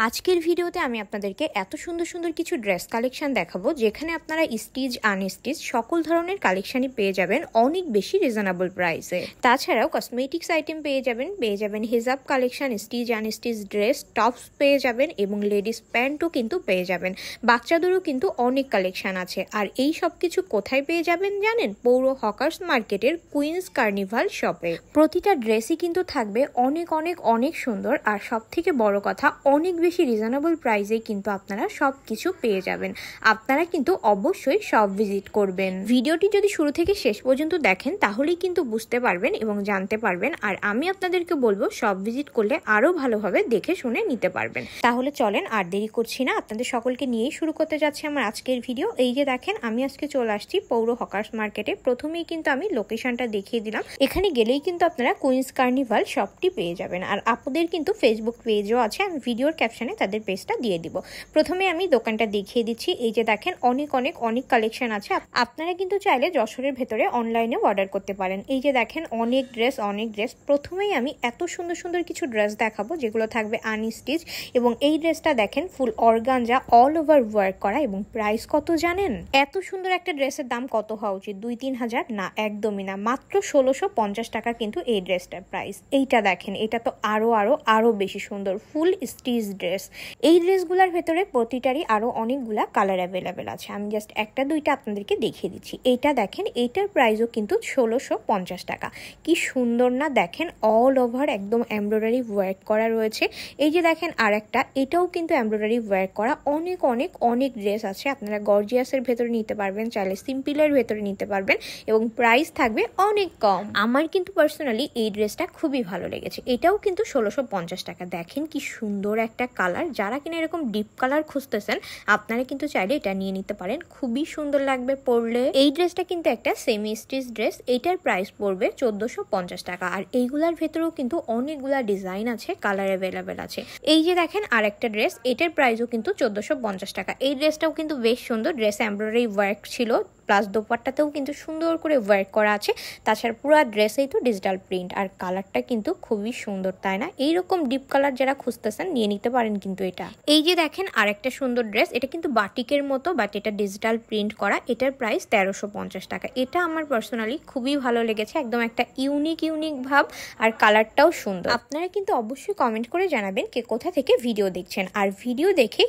আজকের ভিডিওতে আমি আপনাদেরকে এত সুন্দর সুন্দর কিছু ড্রেস কালেকশন দেখাবো যেখানে আপনারা স্টিচ আনস্টিচ সকল ধরনের কালেকশনই পেয়ে যাবেন অনেক বেশি রিজনেবল প্রাইসে। তাছাড়াও কসমেটিক্স আইটেম পেয়ে যাবেন হিজাব collection, stitch unstitch dress, tops পেয়ে যাবেন এবং লেডিস প্যান্টও কিন্তু পেয়ে যাবেন। বাচ্চাদেরও কিন্তু অনেক কালেকশন আছে। আর এই সব কিছু কোথায় পেয়ে যাবেন জানেন? পৌর হকার্স মার্কেটের কুইন্স কার্নিভাল শপে। প্রতিটা ড্রেসই কিন্তু থাকবে অনেক অনেক অনেক সুন্দর, আর সব থেকে বড় কথা অনেক বেশি রিজনেবল প্রাইসে কিন্তু আপনারা সব কিছু পেয়ে যাবেন। আপনারা কিন্তু অবশ্যই সব ভিজিট করবেন। ভিডিওটি যদি শুরু থেকে শেষ পর্যন্ত দেখেন তাহলেই কিন্তু বুঝতে পারবেন এবং জানতে পারবেন। আর আমি আপনাদেরকে বলবো সব ভিজিট করলে আরো ভালোভাবে দেখে শুনে নিতে পারবেন। তাহলে চলেন আর দেরি করছি না, আপনাদের সকলকে নিয়েই শুরু করতে যাচ্ছি আমার আজকের ভিডিও। এই যে দেখেন আমি আজকে চলে আসছি পৌর হকার্স মার্কেটে। প্রথমেই কিন্তু আমি লোকেশনটা দেখিয়ে দিলাম। এখানে গেলেই কিন্তু আপনারা কুইন্স কার্নিভাল শপটি পেয়ে যাবেন। আর আপনাদের কিন্তু ফেসবুক পেজও আছে, আমি ভিডিওর ক্যাপশনে তাদের পেজটা দিয়ে দিব। প্রথমে আমি দোকানটা দেখিয়ে দিচ্ছি। এই যে দেখেন অনেক অনেক অনেক কালেকশন আছে। আপনারা কিন্তু চাইলে যশোরের ভেতরে অনলাইনে অর্ডার করতে পারেন। এই যে দেখেন অনেক ড্রেস। প্রথমেই আমি এত সুন্দর সুন্দর কিছু ড্রেস দেখাবো যেগুলো থাকবে আনস্টিচ, এবং এই ড্রেসটা দেখেন ফুল অর্গানজা অল ওভার ওয়ার্ক করা। এবং প্রাইস কত জানেন? এত সুন্দর একটা ড্রেসের দাম কত হওয়া উচিত? 2-3 হাজার না, একদমই না, মাত্র 1650 টাকা কিন্তু এই ড্রেসটার প্রাইস। এইটা দেখেন, এটা তো আরো বেশি সুন্দর, ফুল স্টিচ ড্রেস। এই ড্রেসগুলোর ভেতরে প্রতিটারই আরো অনেকগুলা কালার অ্যাভেলেবেল আছে। আমি জাস্ট একটা দুইটা আপনাদেরকে দেখিয়ে দিচ্ছি। এইটা দেখেন, এইটার প্রাইসও কিন্তু 1650 টাকা। কি সুন্দর না দেখেন, অল ওভার একদম এমব্রয়ডারি ওয়ার্ক করা রয়েছে। এই যে দেখেন আর একটা, এটাও কিন্তু এমব্রয়ডারি ওয়ার্ক করা। অনেক অনেক অনেক ড্রেস আছে। আপনারা গর্জিয়াসের ভেতরে নিতে পারবেন, চাইলে সিম্পলের ভেতরে নিতে পারবেন, এবং প্রাইস থাকবে অনেক কম। আমার কিন্তু পার্সোনালি এই ড্রেসটা খুবই ভালো লেগেছে। এটাও কিন্তু 1650 টাকা। দেখেন কি সুন্দর একটা কালার। যারা কিনা এরকম ডিপ কালার খুঁজতেছেন আপনারা কিন্তু চাইলে এটা নিয়ে নিতে পারেন, খুবই সুন্দর লাগবে পরলে। এই ড্রেসটা কিন্তু একটা সেমি স্টিচ ড্রেস। এটার প্রাইস পড়বে 1450 টাকা। আর এইগুলার ভেতরেও কিন্তু অনেকগুলা ডিজাইন আছে, কালার অ্যাভেলেবেল আছে। এই যে দেখেন আর একটা ড্রেস, এটার প্রাইসও কিন্তু 1450 টাকা। এই ড্রেসটাও কিন্তু বেশ সুন্দর। ড্রেস এমব্রয়ডারি ওয়ার্ক ছিল, প্লাস দোপাট্টাতেও কিন্তু সুন্দর করে ওয়ার্ক করা আছে। তাছাড়া পুরো ড্রেসেই তো ডিজিটাল প্রিন্ট। আর কালারটা কিন্তু খুবই সুন্দর, তাই না? এইরকম ডিপ কালার যারা খুঁজতেছেন নিয়ে নিতে পারেন কিন্তু এটা। এই যে দেখেন আরেকটা সুন্দর ড্রেস, এটা কিন্তু বাটিকের মতো, বাট এটা ডিজিটাল প্রিন্ট করা। এটার প্রাইস 1350 টাকা। এটা আমার পার্সোনালি খুবই ভালো লেগেছে, একদম একটা ইউনিক ভাব, আর কালারটাও সুন্দর। আপনারা কিন্তু অবশ্যই কমেন্ট করে জানাবেন কে কোথা থেকে ভিডিও দেখছেন, আর ভিডিও দেখে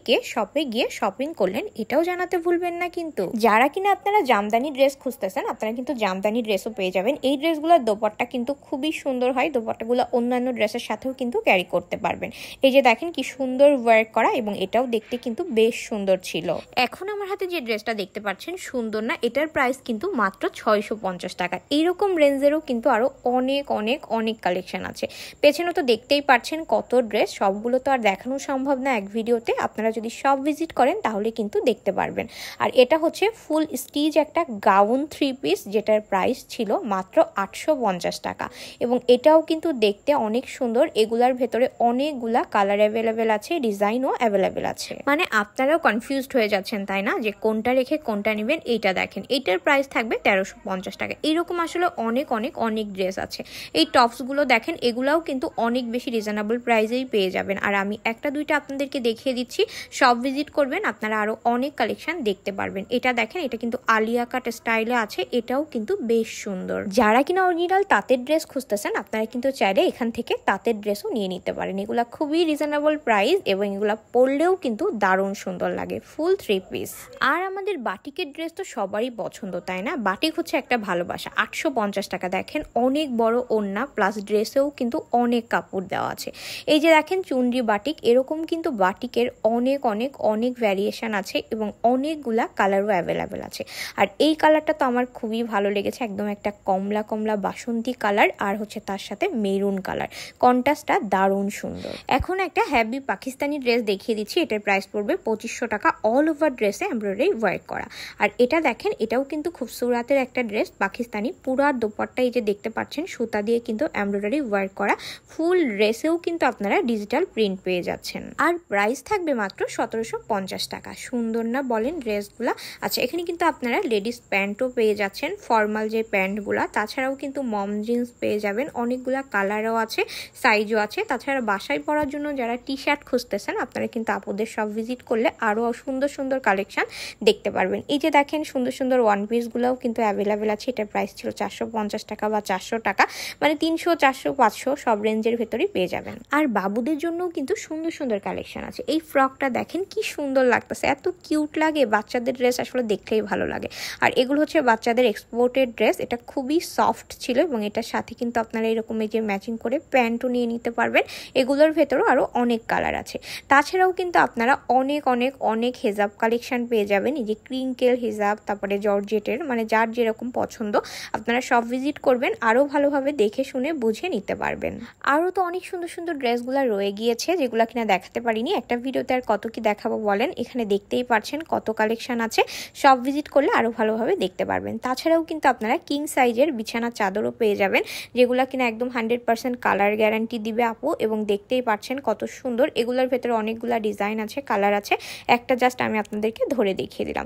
কে শপে গিয়ে শপিং করলেন এটাও জানাতে ভুলবেন না কিন্তু। যারা কিনা আপনারা জামদানি ড্রেস খুঁজতেছেন আপনারা কিন্তু জামদানি ড্রেসও পেয়ে যাবেন। এই ড্রেসগুলোর দোপাট্টা কিন্তু খুবই সুন্দর হয়। দোপাট্টাগুলো অন্যান্য ড্রেসের সাথেও কিন্তু ক্যারি করতে পারবেন। এই যে দেখেন কি সুন্দর ওয়ার্ক করা, এবং এটাও দেখতে কিন্তু বেশ সুন্দর ছিল। এখন আমার হাতে যে ড্রেসটা দেখতে পাচ্ছেন, সুন্দর না? এটার প্রাইস কিন্তু মাত্র 650 টাকা। এইরকম রেঞ্জেরও কিন্তু আরো অনেক অনেক অনেক কালেকশন আছে। পেছনে তো দেখতেই পাচ্ছেন কত ড্রেস, সবগুলো তো আর দেখানো সম্ভব না এক ভিডিওতে। আপনারা যদি সব ভিজিট করেন তাহলে কিন্তু দেখতে পারবেন। আর এটা হচ্ছে ফুল স্টিচ একটা গাউন 3 পিস, যেটার প্রাইস ছিল মাত্র 850 টাকা। এবং এটাও কিন্তু দেখতে অনেক সুন্দর। এগুলার ভেতরে অনেকগুলা কালার অ্যাভেলেবেল আছে, ডিজাইনও অ্যাভেলেবেল আছে। মানে আপনারাও কনফিউজড হয়ে যাচ্ছেন তাই না, যে কোনটা রেখে কোনটা নেবেন। এইটা দেখেন, এইটার প্রাইস থাকবে 1350 টাকা। এইরকম আসলে অনেক অনেক অনেক ড্রেস আছে। এই টপসগুলো দেখেন, এগুলাও কিন্তু অনেক বেশি রিজনেবল প্রাইসেই পেয়ে যাবেন। আর আমি একটা দুইটা আপনাদেরকে দেখিয়ে দিচ্ছি, সব ভিজিট করবেন আপনারা আরো অনেক কালেকশন দেখতে পারবেন। এটা দেখেন, এটা কিন্তু আলিয়া কাট স্টাইলে আছে। এটাও কিন্তু বেশ সুন্দর। যারা কিনা অরিজিনাল তাঁতের ড্রেস খুঁজতেছেন আপনারা কিন্তু চাইলে এখান থেকে তাঁতের ড্রেসও নিয়ে নিতে পারেন। এগুলা খুবই রিজনেবল প্রাইস, এবং এগুলা পরলেও কিন্তু দারুণ সুন্দর লাগে, ফুল 3 পিস। আর আমাদের বাটিকের ড্রেস তো সবারই পছন্দ, তাই না? বাটিক হচ্ছে একটা ভালোবাসা। 850 টাকা। দেখেন অনেক বড় ওড়না, প্লাস ড্রেসেও কিন্তু অনেক কাপড় দেওয়া আছে। এই যে দেখেন চুনরি বাটিক, এরকম কিন্তু বাটিকের অনেক অনেক অনেক ভ্যারিয়েশন আছে, এবং অনেকগুলা কালারও অ্যাভেলেবেল আছে। আর এই কালারটা তো আমার খুবই ভালো লেগেছে, একদম একটা কমলা বাসন্তী কালার, আর হচ্ছে তার সাথে মেরুন কালার। কন্ট্রাস্টটা দারুণ সুন্দর। এখন একটা হ্যাভি পাকিস্তানি ড্রেস দেখিয়ে দিচ্ছি। এটার প্রাইস পড়বে 2500 টাকা। অল ওভার ড্রেসে এমব্রয়ডারি ওয়ার্ক করা। আর এটা দেখেন, এটাও কিন্তু খুব সুরাতের একটা ড্রেস, পাকিস্তানি। পুরা দোপাট্টা এই যে দেখতে পাচ্ছেন সুতা দিয়ে কিন্তু এমব্রয়ডারি ওয়ার্ক করা। ফুল ড্রেসেও কিন্তু আপনারা ডিজিটাল প্রিন্ট পেয়ে যাচ্ছেন। আর প্রাইস থাকবে মাত্র 1750 টাকা। সুন্দর না বলেন ড্রেসগুলা? আচ্ছা, এখানে কিন্তু কিন্তু আপনারা লেডিস প্যান্টও পেয়ে যাচ্ছেন, ফর্মাল যে প্যান্টগুলা। তাছাড়াও কিন্তু মম জিন্স পেয়ে যাবেন, অনেকগুলা কালারও আছে, সাইজও আছে। তাছাড়া বাসায় পরার জন্য যারা টি শার্ট খুঁজতেছেন আপনারা কিন্তু আপুদের সব ভিজিট করলে আরও সুন্দর সুন্দর কালেকশন দেখতে পারবেন। এই যে দেখেন সুন্দর সুন্দর ওয়ান পিসগুলোও কিন্তু অ্যাভেলেবেল আছে। এটার প্রাইস ছিল 450 টাকা বা 400 টাকা, মানে 300, 400, 500 সব রেঞ্জের ভেতরেই পেয়ে যাবেন। আর বাবুদের জন্যও কিন্তু সুন্দর সুন্দর কালেকশন আছে। এই ফ্রকটা দেখেন কি সুন্দর লাগতেছে, এত কিউট লাগে। বাচ্চাদের ড্রেস আসলে দেখলেই ভালো লাগে। আর এগুলো হচ্ছে বাচ্চাদের এক্সপোর্টেড ড্রেস। এটা খুবই সফট ছিল এবং এটার সাথে কিন্তু আপনারা এরকম এই যে ম্যাচিং করে প্যান্টও নিয়ে নিতে পারবেন। এগুলোর ভেতরেও আরও অনেক কালার আছে। তাছাড়াও কিন্তু আপনারা অনেক অনেক অনেক হেজাব কালেকশন পেয়ে যাবেন। এই যে ক্রিঙ্কেল হেজাব, তারপরে জর্জেটের, মানে যার যেরকম পছন্দ আপনারা সব ভিজিট করবেন, আরও ভালোভাবে দেখে শুনে বুঝে নিতে পারবেন। আরও তো অনেক সুন্দর সুন্দর ড্রেসগুলো রয়ে গিয়েছে যেগুলো কিনা দেখাতে পারিনি। একটা ভিডিওতে আর কত কি দেখাবো বলেন, এখানে দেখতেই পারছেন কত কালেকশন আছে। সব ভিজিট করলে আরও ভালোভাবে দেখতে পারবেন। তাছাড়াও কিন্তু আপনারা কিং সাইজের বিছানা চাদরও পেয়ে যাবেন, যেগুলো কিনা একদম 100% কালার গ্যারান্টি দিবে আপু, এবং দেখতেই পাচ্ছেন কত সুন্দর। এগুলোর ভেতরে অনেকগুলা ডিজাইন আছে, কালার আছে। একটা জাস্ট আমি আপনাদেরকে ধরে দেখিয়ে দিলাম।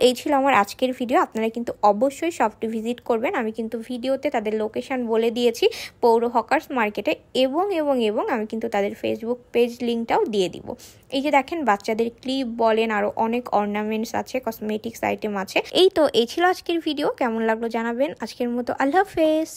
এই ছিল আমার আজকের ভিডিও। আপনারা কিন্তু অবশ্যই শপটি ভিজিট করবেন। আমি কিন্তু ভিডিওতে তাদের লোকেশন বলে দিয়েছি, পৌর হকার্স মার্কেটে, এবং এবং এবং আমি কিন্তু তাদের ফেসবুক পেজ লিঙ্কটাও দিয়ে দিব। এই যে দেখেন বাচ্চাদের ক্লিপ বলেন, আরও অনেক অর্নামেন্টস আছে, কসমেটিক্স আইটেম আছে। এই ছিল আজকের ভিডিও। কেমন লাগলো জানাবেন। আজকের মতো আল্লাহ হাফেজ।